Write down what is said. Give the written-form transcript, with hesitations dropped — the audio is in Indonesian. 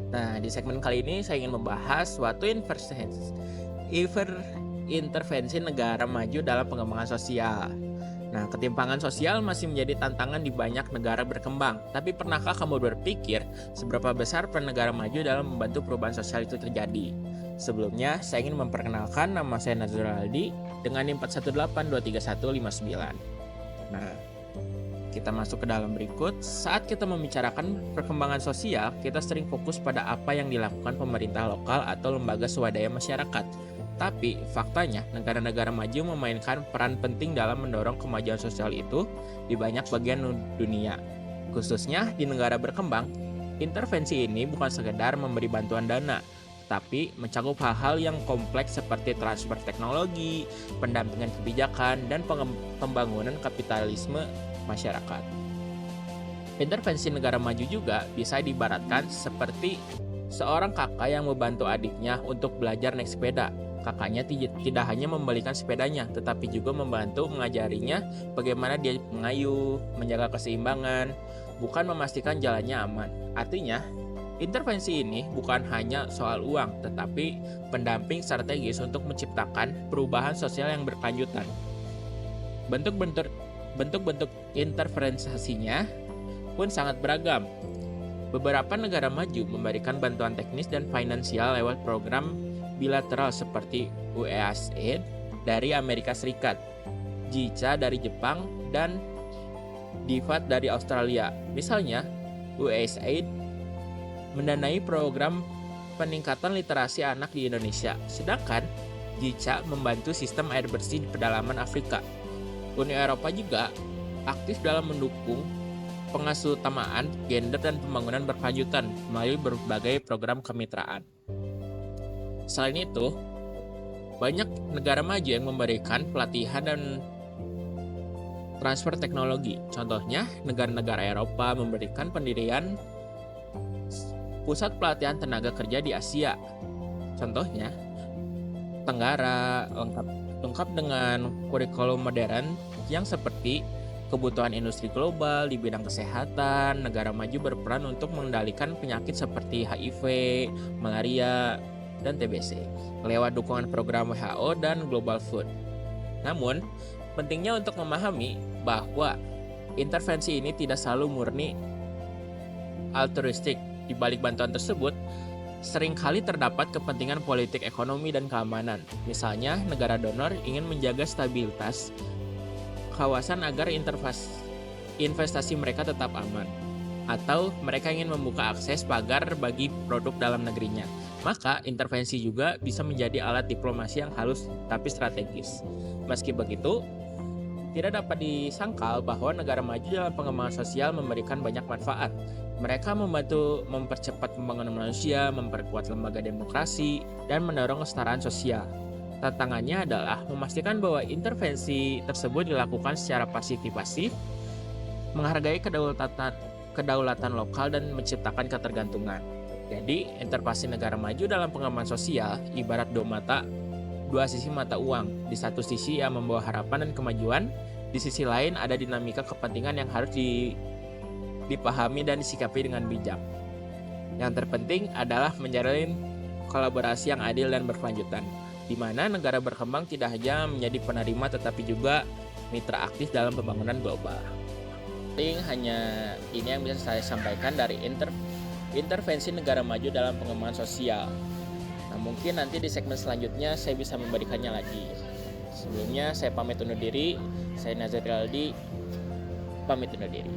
Nah, di segmen kali ini saya ingin membahas suatu intervensi negara maju dalam pengembangan sosial. Nah, ketimpangan sosial masih menjadi tantangan di banyak negara berkembang. Tapi pernahkah kamu berpikir seberapa besar peran negara maju dalam membantu perubahan sosial itu terjadi? Sebelumnya, saya ingin memperkenalkan nama saya Nazrul Aldi dengan NIM 418231159. Nah, kita masuk ke dalam berikut. Saat kita membicarakan perkembangan sosial, kita sering fokus pada apa yang dilakukan pemerintah lokal atau lembaga swadaya masyarakat. Tapi, faktanya, negara-negara maju memainkan peran penting dalam mendorong kemajuan sosial itu di banyak bagian dunia. Khususnya di negara berkembang, intervensi ini bukan sekedar memberi bantuan dana, tapi mencakup hal-hal yang kompleks seperti transfer teknologi, pendampingan kebijakan, dan pembangunan kapitalisme masyarakat. Intervensi negara maju juga bisa diibaratkan seperti seorang kakak yang membantu adiknya untuk belajar naik sepeda. Kakaknya tidak hanya membelikan sepedanya, tetapi juga membantu mengajarinya bagaimana dia mengayuh, menjaga keseimbangan, bukan memastikan jalannya aman. Artinya, intervensi ini bukan hanya soal uang, tetapi pendamping strategis untuk menciptakan perubahan sosial yang berkelanjutan. Bentuk-bentuk intervensinya pun sangat beragam. Beberapa negara maju memberikan bantuan teknis dan finansial lewat program bilateral seperti USAID dari Amerika Serikat, JICA dari Jepang, dan DFID dari Australia. Misalnya, USAID mendanai program peningkatan literasi anak di Indonesia, sedangkan JICA membantu sistem air bersih di pedalaman Afrika. Uni Eropa juga aktif dalam mendukung pengasuhan gender dan pembangunan berkelanjutan melalui berbagai program kemitraan. Selain itu, banyak negara maju yang memberikan pelatihan dan transfer teknologi. Contohnya, negara-negara Eropa memberikan pendirian pusat pelatihan tenaga kerja di Asia. Contohnya, Tenggara lengkap dengan kurikulum modern yang seperti kebutuhan industri global di bidang kesehatan. Negara maju berperan untuk mengendalikan penyakit seperti HIV, malaria, dan TBC lewat dukungan program WHO dan Global Food. Namun, pentingnya untuk memahami bahwa intervensi ini tidak selalu murni altruistik. Di balik bantuan tersebut, seringkali terdapat kepentingan politik, ekonomi, dan keamanan. Misalnya, negara donor ingin menjaga stabilitas kawasan agar investasi mereka tetap aman, atau mereka ingin membuka akses pagar bagi produk dalam negerinya. Maka, intervensi juga bisa menjadi alat diplomasi yang halus tapi strategis. Meski begitu, tidak dapat disangkal bahwa negara maju dalam pengembangan sosial memberikan banyak manfaat. Mereka membantu mempercepat pembangunan manusia, memperkuat lembaga demokrasi, dan mendorong kesetaraan sosial. Tantangannya adalah memastikan bahwa intervensi tersebut dilakukan secara pasif-pasif, menghargai kedaulatan lokal, dan menciptakan ketergantungan. Jadi, intervensi negara maju dalam pengembangan sosial ibarat dua sisi mata uang. Di satu sisi yang membawa harapan dan kemajuan, di sisi lain ada dinamika kepentingan yang harus dipahami dan disikapi dengan bijak. Yang terpenting adalah menjalin kolaborasi yang adil dan berkelanjutan, di mana negara berkembang tidak hanya menjadi penerima tetapi juga mitra aktif dalam pembangunan global. Hanya ini yang bisa saya sampaikan dari intervensi negara maju dalam pengembangan sosial. Nah, mungkin nanti di segmen selanjutnya saya bisa memberikannya lagi. Sebelumnya saya pamit undur diri. Saya Nazrul Aldi, pamit undur diri.